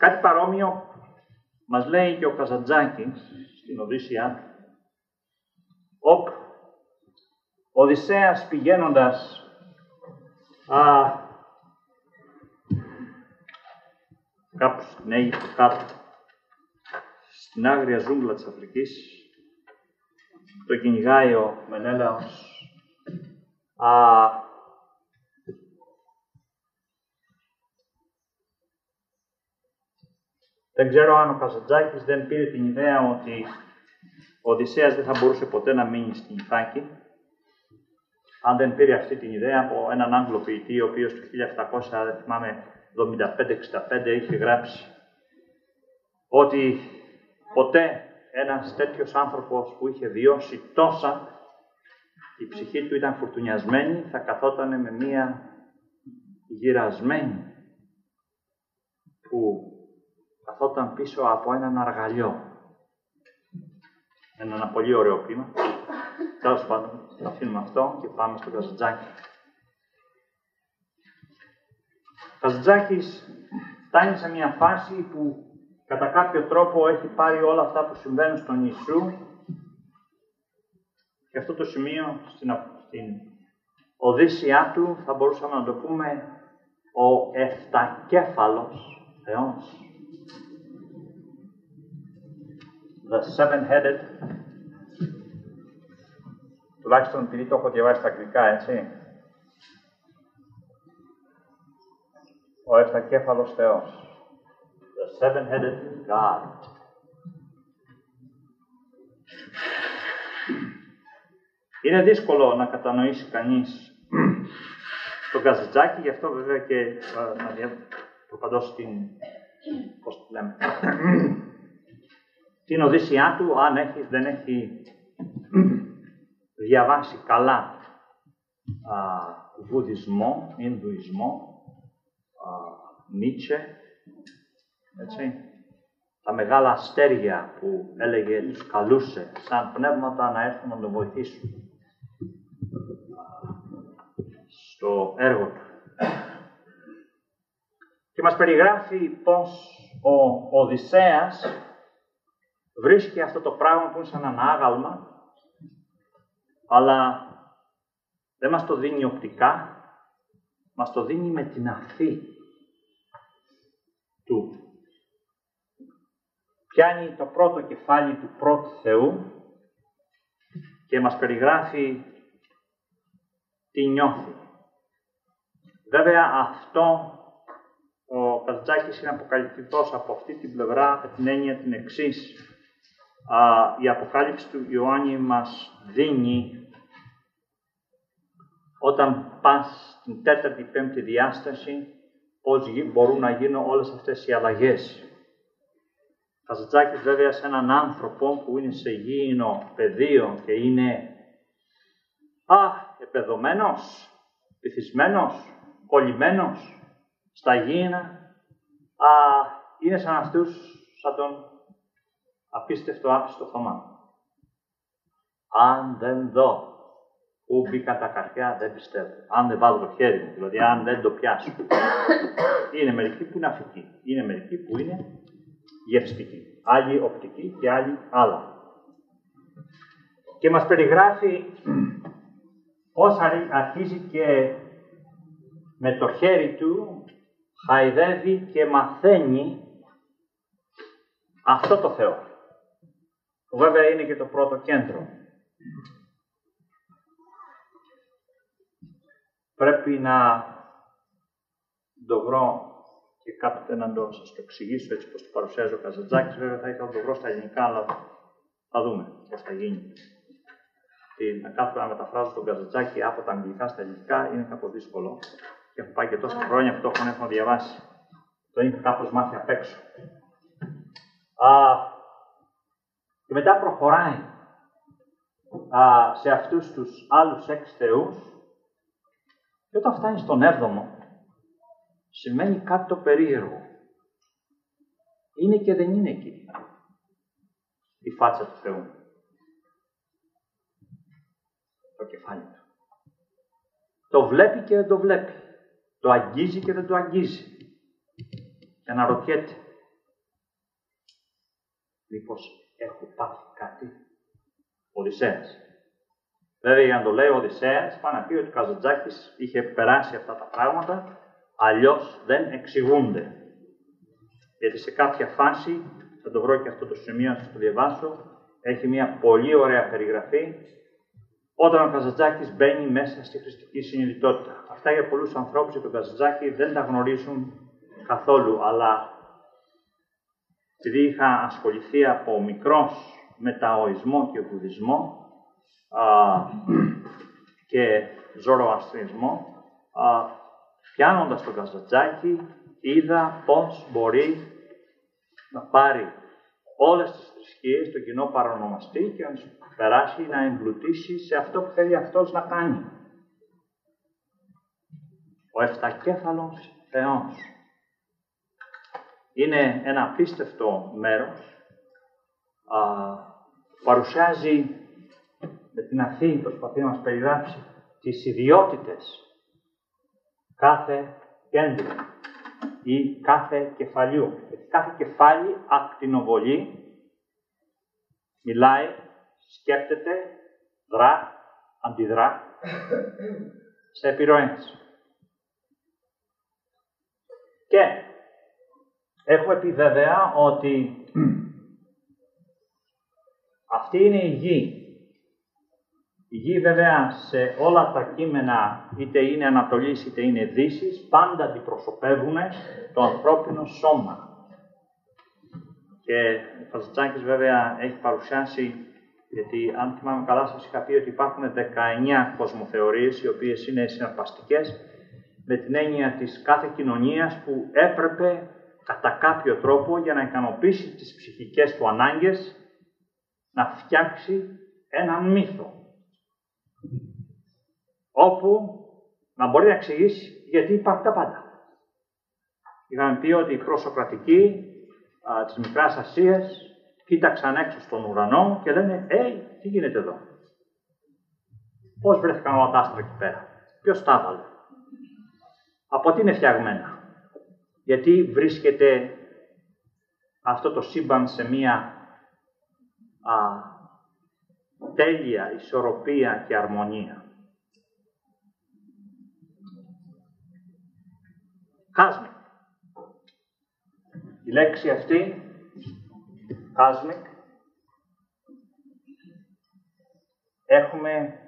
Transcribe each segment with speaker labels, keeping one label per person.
Speaker 1: Κάτι παρόμοιο μας λέει και ο Καζαντζάκης στην Οδύσσειά του, όπου ο Οδυσσέας πηγαίνοντας κάπου στην Αίγυπτο κάτω, στην άγρια ζούγκλα της Αφρικής, το κυνηγάει ο Μενέλαος, δεν ξέρω αν ο Καζαντζάκης δεν πήρε την ιδέα ότι ο Οδυσσέας δεν θα μπορούσε ποτέ να μείνει στην Ιθάκη, αν δεν πήρε αυτή την ιδέα από έναν Άγγλο ποιητή, ο οποίος το 1775-65 είχε γράψει ότι ποτέ ένας τέτοιος άνθρωπος που είχε βιώσει τόσα, η ψυχή του ήταν φουρτουνιασμένη, θα καθόταν με μία γυρασμένη που καθόταν πίσω από έναν αργαλιό. Ένα πολύ ωραίο ποίημα. Τέλος πάντων, θα αφήνουμε αυτό και πάμε στο Καζαντζάκη. Ο Καζαντζάκης φτάνει σε μια φάση που κατά κάποιο τρόπο έχει πάρει όλα αυτά που συμβαίνουν στον νησού και αυτό το σημείο στην Οδύσσειά του θα μπορούσαμε να το πούμε ο εφτακέφαλος Θεός. The seven-headed, τουλάχιστον επειδή το έχω διαβάσει στα αγγλικά, έτσι. Ο εφτακέφαλος Θεός. The seven-headed God. Είναι δύσκολο να κατανοήσει κανείς τον Καζαντζάκη, γι' αυτό βέβαια και να προπαντώσω πώς το λέμε, την Οδύσσειά του, αν δεν έχει διαβάσει καλά Βουδισμό, Ινδουισμό, Νίτσε, έτσι, τα μεγάλα αστέρια που έλεγε τους καλούσε σαν πνεύματα να έρθουν να τον βοηθήσουν στο έργο του. Και μας περιγράφει πως ο Οδυσσέας βρίσκει αυτό το πράγμα που είναι σαν ένα άγαλμα, αλλά δεν μας το δίνει οπτικά, μας το δίνει με την αφή του. Πιάνει το πρώτο κεφάλι του πρώτου Θεού και μας περιγράφει τι νιώθει. Βέβαια αυτό ο Καζαντζάκης είναι αποκαλυπτικός από αυτή την πλευρά, με την έννοια την εξής. Η Αποκάλυψη του Ιωάννη μας δίνει, όταν πας στην τέταρτη, πέμπτη διάσταση, πώς μπορούν να γίνουν όλες αυτές οι αλλαγές. Ο Καζαντζάκης βέβαια σε έναν άνθρωπο που είναι σε γήινο πεδίο και είναι επεδομένος, πυθισμένος, κολλημένος στα γήινα, είναι σαν αυτούς, σαν τον απίστευτο άπιστο Θωμά. Αν δεν δω που μπήκα τα καρδιά, δεν πιστεύω. Αν δεν βάλω το χέρι μου, δηλαδή αν δεν το πιάσω. Είναι μερικοί που είναι αφικοί, είναι μερικοί που είναι γευστικοί. Άλλοι οπτικοί και άλλοι άλλα. Και μας περιγράφει πώς αρχίζει και με το χέρι του χαϊδεύει και μαθαίνει αυτό το Θεό. Που βέβαια είναι και το πρώτο κέντρο. Πρέπει να το βρω και κάποτε να σας το εξηγήσω έτσι πως το παρουσιάζει ο Καζαντζάκης. Βέβαια θα ήθελα να το βρω στα ελληνικά, αλλά θα δούμε πώς θα γίνει. Και να κάθομαι να μεταφράζω τον Καζαντζάκη από τα αγγλικά στα ελληνικά είναι κάπως δύσκολο. Και έχω πάει και τόσα χρόνια που το έχω διαβάσει. Το έχω κάπως μάθει απ' έξω. Και μετά προχωράει σε αυτούς τους άλλους 6 θεούς και όταν φτάνει στον 7ο σημαίνει κάτι το περίεργο. Είναι και δεν είναι εκεί η φάτσα του Θεού. Το κεφάλι του. Το βλέπει και δεν το βλέπει. Το αγγίζει και δεν το αγγίζει. Και αναρωτιέται. μήπως έχω πάθει κάτι. Οδυσσέας. Βέβαια, για να το λέει ο Οδυσσέας, πάει να πει ότι ο Καζαντζάκης είχε περάσει αυτά τα πράγματα, αλλιώς δεν εξηγούνται. Γιατί σε κάποια φάση, θα το βρω και αυτό το σημείο να σας το διαβάσω, έχει μια πολύ ωραία περιγραφή όταν ο Καζαντζάκης μπαίνει μέσα στη χριστική συνειδητότητα. Αυτά για πολλούς ανθρώπους, για τον Καζαντζάκη δεν τα γνωρίζουν καθόλου, αλλά επειδή είχα ασχοληθεί από μικρός με ταοισμό και βουδισμό και ζωροαστρισμό, πιάνοντας τον Καζαντζάκη, είδα πώς μπορεί να πάρει όλες τις θρησκείες, τον κοινό παρονομαστή και να τις περάσει, να εμπλουτίσει σε αυτό που θέλει αυτός να κάνει. Ο εφτακέφαλος Θεός είναι ένα απίστευτο μέρος, παρουσιάζει με την αρχή, προσπαθεί να μας περιγράψει τις ιδιότητες κάθε κέντρου ή κάθε κεφαλιού. Γιατί κάθε κεφάλι ακτινοβολεί, μιλάει, σκέπτεται, δρά, αντιδρά σε επιρροές. Και έχουμε πει βέβαια ότι αυτή είναι η γη. Η γη βέβαια σε όλα τα κείμενα, είτε είναι Ανατολής είτε είναι Δύσης, πάντα αντιπροσωπεύουν το ανθρώπινο σώμα. Και ο Καζαντζάκης βέβαια έχει παρουσιάσει, γιατί αν θυμάμαι καλά σας είχα πει ότι υπάρχουν 19 κοσμοθεωρίες, οι οποίες είναι συναρπαστικές, με την έννοια της κάθε κοινωνίας που έπρεπε κατά κάποιο τρόπο για να ικανοποιήσει τις ψυχικές του ανάγκες να φτιάξει έναν μύθο, όπου να μπορεί να εξηγήσει γιατί υπάρχουν τα πάντα. Είχαμε πει ότι οι προσοκρατικοί της Μικράς Ασίας κοίταξαν έξω στον ουρανό και λένε τι γίνεται εδώ. Πώς βρέθηκαν όλα τα άστρα εκεί πέρα. Ποιος τα έβαλε. Από τι είναι φτιαγμένα. Γιατί βρίσκεται αυτό το σύμπαν σε μία τέλεια ισορροπία και αρμονία. Cosmic. Η λέξη αυτή, cosmic, έχουμε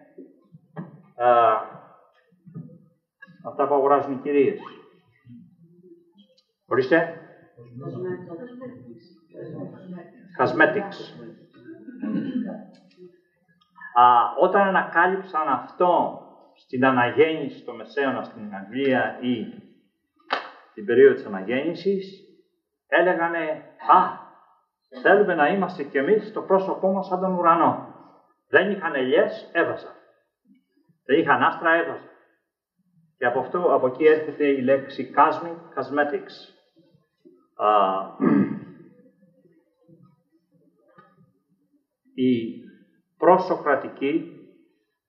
Speaker 1: αυτά που αγοράζουν οι κυρίες. Ορίστε. Cosmetics. Όταν ανακάλυψαν αυτό στην αναγέννηση των Μεσαίωνα στην Αγγλία ή την περίοδο της αναγέννησης, έλεγανε θέλουμε να είμαστε κι εμείς το πρόσωπό μας σαν τον ουρανό. Δεν είχαν ελιές, έβαζαν. Δεν είχαν άστρα, έβαζαν. Και από εκεί έρχεται η λέξη cosmetics. Οι προσοκρατικοί,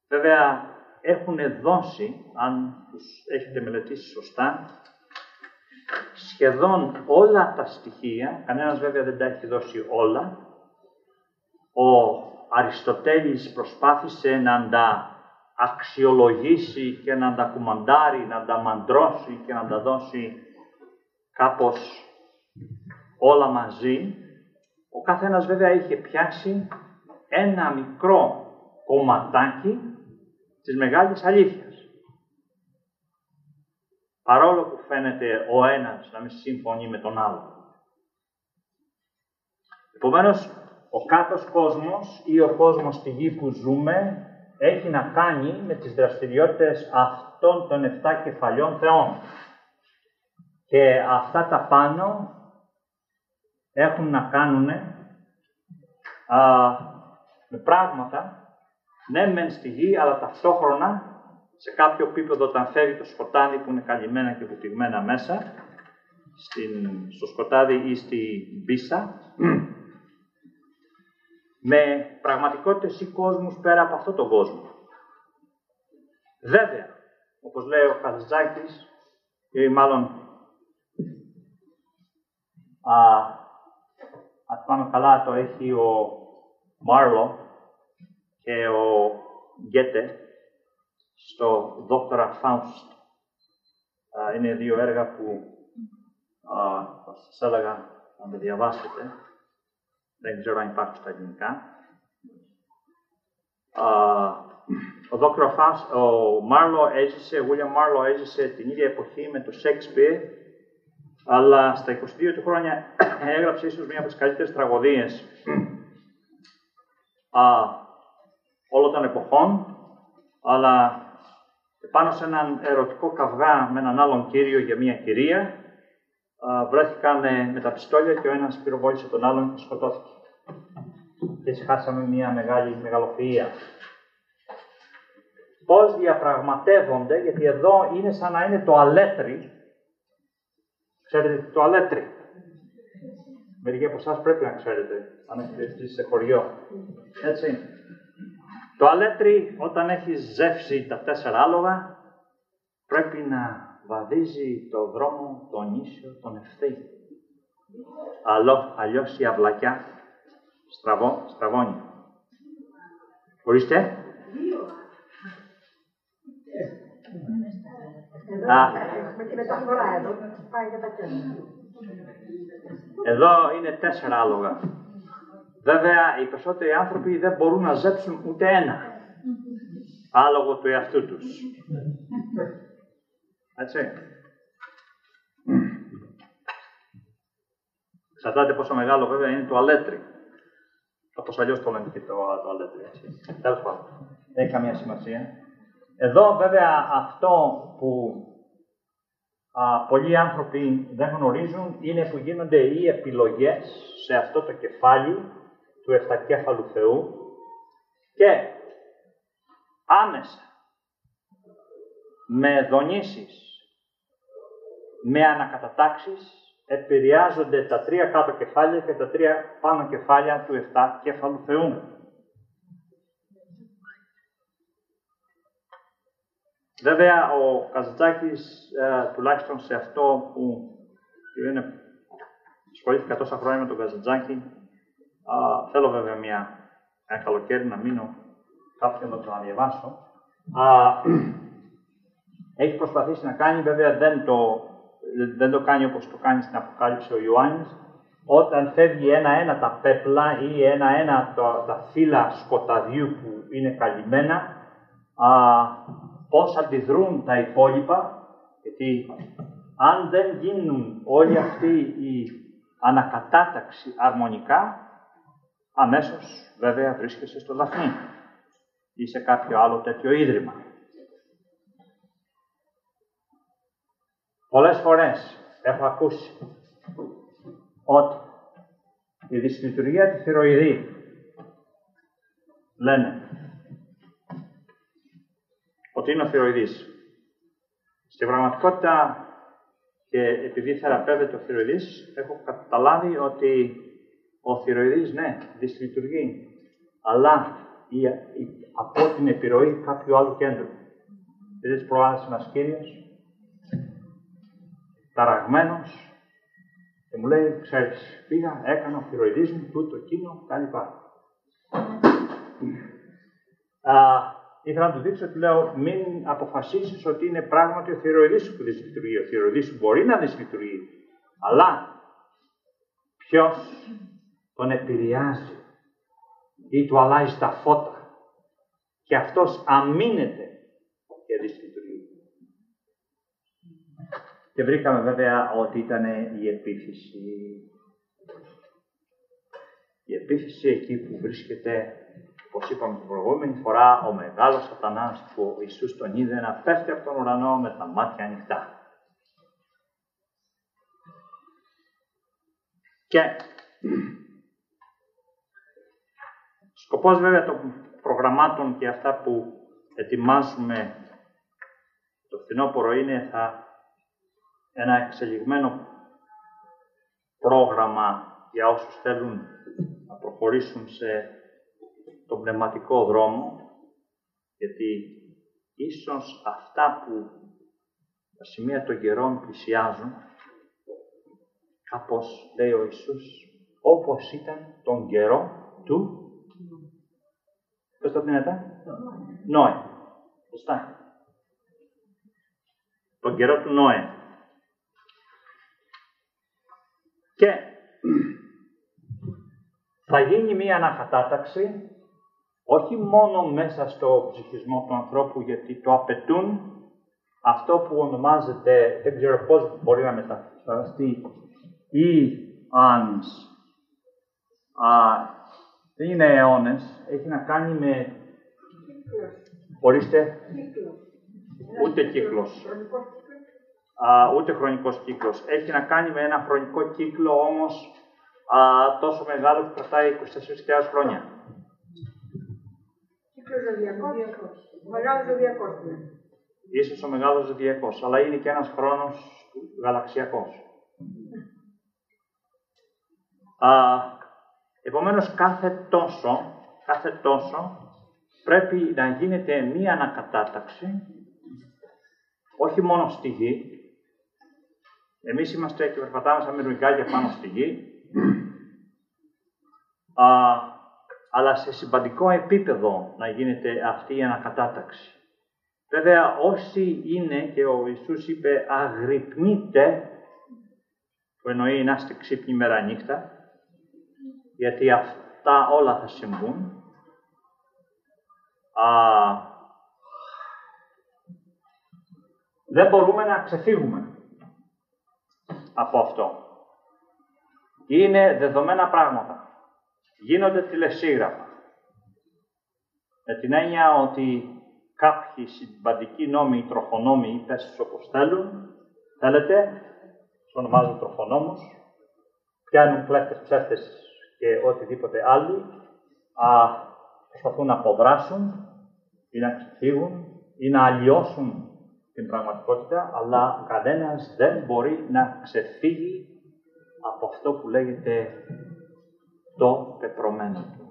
Speaker 1: βέβαια, έχουν δώσει, αν τους έχετε μελετήσει σωστά, σχεδόν όλα τα στοιχεία, κανένας βέβαια δεν τα έχει δώσει όλα. Ο Αριστοτέλης προσπάθησε να τα αξιολογήσει και να τα κουμαντάρει, να τα μαντρώσει και να τα δώσει κάπως όλα μαζί. Ο καθένας βέβαια είχε πιάσει ένα μικρό κομματάκι της μεγάλης αλήθειας. Παρόλο που φαίνεται ο ένας να μην συμφωνεί με τον άλλο. Επομένως, ο κάτος κόσμος ή ο κόσμος στη γη που ζούμε έχει να κάνει με τις δραστηριότητες αυτών των 7 κεφαλιών θεών. Και αυτά τα πάνω έχουν να κάνουν με πράγματα, ναι μεν στη γη, αλλά ταυτόχρονα σε κάποιο επίπεδο όταν φεύγει το σκοτάδι που είναι καλυμμένα και βουτυγμένα μέσα, στο σκοτάδι ή στη μπίσα, με πραγματικότητες ή κόσμους πέρα από αυτόν τον κόσμο. Βέβαια, όπως λέει ο Καζαντζάκης, ή μάλλον θυμάμαι καλά, το έχει ο Μάρλο και ο Γκέτε στο Δόκτορα Φάουστ. Είναι δύο έργα που θα σας έλεγα να τα διαβάσετε. Δεν ξέρω αν υπάρχουν στα ελληνικά. Ο Μάρλο έζησε, ο William Μάρλο έζησε την ίδια εποχή με τον Shakespeare, αλλά στα 22 του χρόνια έγραψε ίσως μία από τις καλύτερες τραγωδίες όλων των εποχών, αλλά πάνω σε έναν ερωτικό καυγά με έναν άλλον κύριο για μία κυρία, βρέθηκαν με τα πιστόλια και ο ένας πυροβόλησε τον άλλον και σκοτώθηκε. Και έτσι χάσαμε μία μεγάλη μεγαλοφυΐα. Πώς διαπραγματεύονται, γιατί εδώ είναι σαν να είναι το αλέτρι. Ξέρετε το αλέτρι. Μερικοί από εσάς πρέπει να ξέρετε, αν έχετε ζήσει σε χωριό. Έτσι. Το αλέτρι, όταν έχει ζεύσει τα 4 άλογα, πρέπει να βαδίζει το δρόμο, τον ίσιο, τον ευθύ. Αλλιώς η αυλακιά στραβώνει. Ορίστε. Εδώ είναι 4 άλογα. Βέβαια, οι περισσότεροι άνθρωποι δεν μπορούν να ζέψουν ούτε ένα άλογο του εαυτού τους. Έτσι. Εξαρτάται πόσο μεγάλο βέβαια είναι το αλέτρι. Όπως αλλιώς το λένε και το αλέτρι. Τέλος πάντων. Δεν έχει καμία σημασία. Εδώ βέβαια αυτό που πολλοί άνθρωποι δεν γνωρίζουν είναι που γίνονται οι επιλογές σε αυτό το κεφάλι του εφτακέφαλου Θεού και άμεσα με δονήσεις, με ανακατατάξεις επηρεάζονται τα 3 κάτω κεφάλια και τα 3 πάνω κεφάλια του εφτακέφαλου Θεού. Βέβαια, ο Καζαντζάκης, τουλάχιστον σε αυτό που ασχολήθηκα τόσα χρόνια με τον Καζαντζάκη, θέλω βέβαια ένα καλοκαίρι να μείνω κάποιον να το αναδιαβάσω. Έχει προσπαθήσει να κάνει, βέβαια δεν το κάνει όπως το κάνει στην Αποκάλυψη ο Ιωάννης, όταν φεύγει ένα-ένα τα πέπλα ή ένα-ένα τα φύλλα σκοταδιού που είναι καλυμμένα, πώς αντιδρούν τα υπόλοιπα, γιατί αν δεν γίνουν όλη αυτή η ανακατάταξη αρμονικά, αμέσως βέβαια βρίσκεσαι στο Δαφνί ή σε κάποιο άλλο τέτοιο ίδρυμα. Πολλές φορές έχω ακούσει ότι η δυσλειτουργία του θηροειδή λένε ότι είναι ο θηροειδής. Στην πραγματικότητα, και επειδή θεραπεύεται ο θηροειδής, έχω καταλάβει ότι ο θηροειδής, ναι, δυσλειτουργεί, αλλά από την επιρροή κάποιου άλλου κέντρου. Δηλαδή, τις προάλλες ένας κύριος, ταραγμένος, και μου λέει, ξέρεις, πήγα, έκανα ο θηροειδής μου, τούτο, εκείνο, κλπ. Ήθελα να του δείξω ότι λέω, μην αποφασίσεις ότι είναι πράγματι ο θηροειδής σου που δυσλειτουργεί. Ο θηροειδής σου μπορεί να δυσλειτουργεί, αλλά ποιος τον επηρεάζει ή του αλλάζει τα φώτα και αυτός αμήνεται και δυσλειτουργεί. Και βρήκαμε βέβαια ότι ήταν η επίφυση. Η επίφυση εκεί που βρίσκεται, όπως είπαμε την προηγούμενη φορά, ο μεγάλος σατανάς που ο Ιησούς τον είδε να πέφτει από τον ουρανό με τα μάτια ανοιχτά. Και σκοπός βέβαια των προγραμμάτων και αυτά που ετοιμάζουμε το φθινόπωρο είναι ένα εξελιγμένο πρόγραμμα για όσους θέλουν να προχωρήσουν σε τον πνευματικό δρόμο, γιατί ίσως αυτά που τα σημεία των καιρών πλησιάζουν, κάπως λέει ο Ιησούς, όπως ήταν τον καιρό του... Πώς το δίνετε? Νόε. Σωστά. Τον καιρό του Νόε. Και θα γίνει μία ανακατάταξη, όχι μόνο μέσα στο ψυχισμό του ανθρώπου, γιατί το απαιτούν αυτό που ονομάζεται, δεν ξέρω πώς μπορεί να μεταφραστεί, ή άνς. Δεν είναι αιώνες, έχει να κάνει με... Ορίστε. Ούτε κύκλος. Ούτε χρονικός κύκλος. Έχει να κάνει με ένα χρονικό κύκλο όμως τόσο μεγάλο που κρατάει 24.000 χρόνια.
Speaker 2: Κύκλος ζωδιακός. Ο μεγάλος ζωδιακός είναι.
Speaker 1: Ίσως ο μεγάλος ζωδιακός, αλλά είναι και ένας χρόνος γαλαξιακός. Επομένως, κάθε τόσο πρέπει να γίνεται μία ανακατάταξη, όχι μόνο στη γη. Εμείς είμαστε και περπατάμε σαν μυρμηγκάκια πάνω στη γη, αλλά σε συμπαντικό επίπεδο να γίνεται αυτή η ανακατάταξη. Βέβαια, όσοι είναι, και ο Ιησούς είπε, αγρυπνείτε, που εννοεί να είστε ξύπνοι μέρα νύχτα, γιατί αυτά όλα θα συμβούν. Δεν μπορούμε να ξεφύγουμε από αυτό. Είναι δεδομένα πράγματα. Γίνονται τηλεσίγραφα. Με την έννοια ότι κάποιοι συμπαντικοί νόμοι, τροχονόμοι ή πες όπως θέλετε, τους ονομάζουν τροχονόμους, πιάνουν κλέφτες, ψεύτες και οτιδήποτε άλλοι, προσπαθούν να αποδράσουν ή να ξεφύγουν ή να αλλοιώσουν την πραγματικότητα, αλλά κανένας δεν μπορεί να ξεφύγει από αυτό που λέγεται το πεπρωμένο του.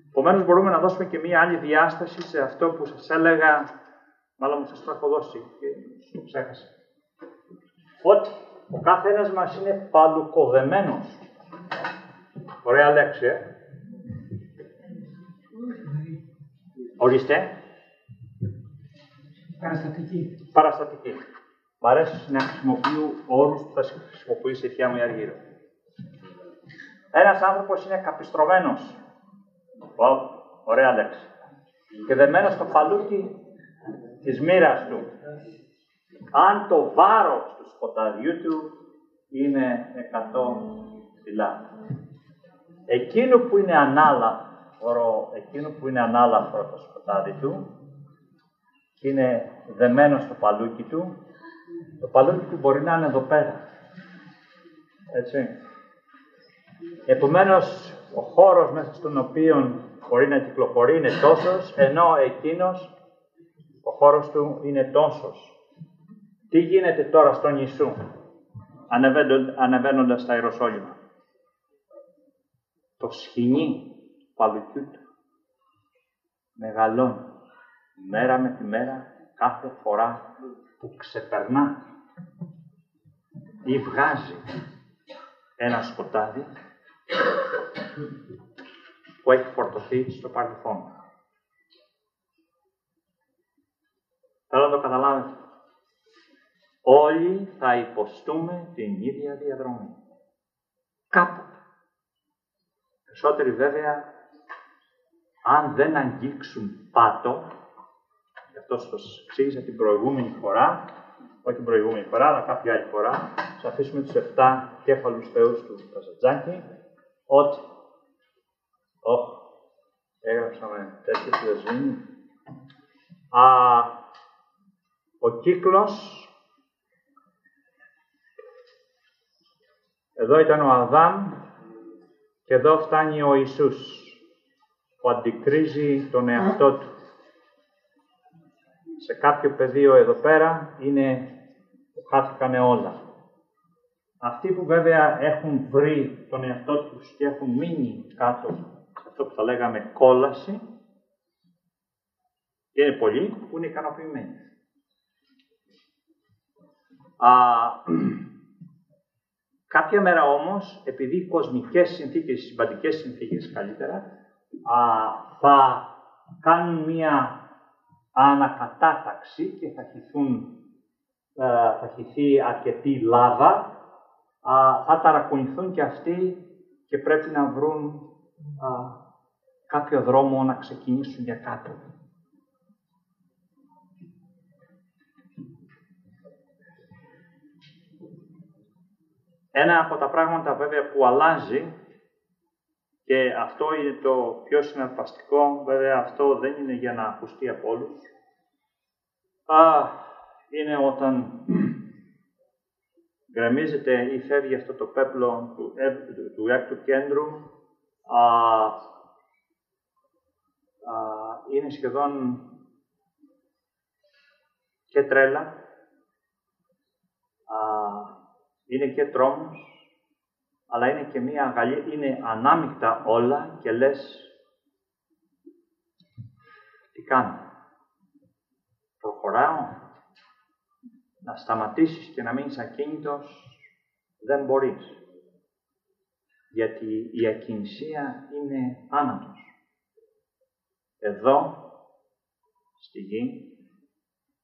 Speaker 1: Επομένως, μπορούμε να δώσουμε και μία άλλη διάσταση σε αυτό που σας έλεγα, μάλλον σας το έχω δώσει και το ξέχασα. Ότι ο κάθε ένας μας είναι παλουκοδεμένος. Ωραία λέξη, Ορίστε. Παραστατική. Μ' αρέσει να χρησιμοποιώ όρους που θα χρησιμοποιήσει η θεία μου η Αργύρο. Ένας άνθρωπος είναι καπιστρωμένος. Ωραία λέξη. Και δεμένος στο παλούκι της μοίρας του. Αν το βάρος του σκοταδιού του είναι 100 κιλά. Εκείνο που είναι ανάλαφρο το σκοτάδι του, είναι δεμένο στο παλούκι του, το παλούκι του μπορεί να είναι εδώ πέρα. Έτσι. Επομένως, ο χώρος μέσα στον οποίο μπορεί να κυκλοφορεί είναι τόσος, ενώ εκείνος, ο χώρος του είναι τόσος. Τι γίνεται τώρα στον Ιησού, ανεβαίνοντας στα Ιεροσόλυμα? Το σχοινί του παλουκιού του μεγαλώνει μέρα με τη μέρα, κάθε φορά που ξεπερνά ή βγάζει ένα σκοτάδι που έχει φορτωθεί στο παρελθόν. Θέλω να το καταλάβετε. Όλοι θα υποστούμε την ίδια διαδρομή. Κάποτε. Περισσότεροι βέβαια, αν δεν αγγίξουν πάτο, γι' αυτό σας εξήγησα την προηγούμενη φορά, όχι την προηγούμενη φορά, αλλά κάποια άλλη φορά, θα αφήσουμε τους 7 κέφαλους θεούς του Καζαντζάκη, ότι έγραψαμε τέτοιο φιλοσβήνη. Ο κύκλος, εδώ ήταν ο Αδάμ και εδώ φτάνει ο Ιησούς, που αντικρίζει τον εαυτό του. Σε κάποιο πεδίο εδώ πέρα είναι που χάθηκανε όλα. Αυτοί που βέβαια έχουν βρει τον εαυτό τους και έχουν μείνει κάτω σε αυτό που θα λέγαμε κόλαση, και είναι πολλοί που είναι ικανοποιημένοι. Κάποια μέρα όμως, επειδή οι κοσμικές συνθήκες, οι συμπαντικές συνθήκες καλύτερα, θα κάνουν μία ανακατάταξη και θα χυθεί αρκετή λάβα, θα ταρακουνηθούν και αυτοί και πρέπει να βρουν κάποιο δρόμο να ξεκινήσουν για κάτω. Ένα από τα πράγματα βέβαια που αλλάζει, και αυτό είναι το πιο συναρπαστικό, βέβαια αυτό δεν είναι για να ακουστεί από όλους, είναι όταν γκρεμίζεται ή φεύγει αυτό το πέπλο του έκτου κέντρου, είναι σχεδόν και τρέλα, είναι και τρόμος, αλλά είναι και μία αγαλία, είναι ανάμεικτα όλα και λες, τι κάνω, προχωράω, να σταματήσεις και να μείνεις ακίνητος, δεν μπορείς. Γιατί η ακινησία είναι άνατος. Εδώ, στη γη,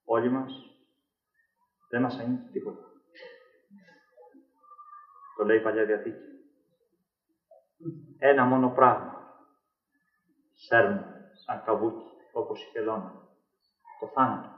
Speaker 1: όλοι μας, δεν μας ανήκει τίποτα. Το λέει η Παλιά Διαθήκη. Ένα μόνο πράγμα. Σέρνουμε σαν καβούκι, όπως η χελώνα. Το θάνατο.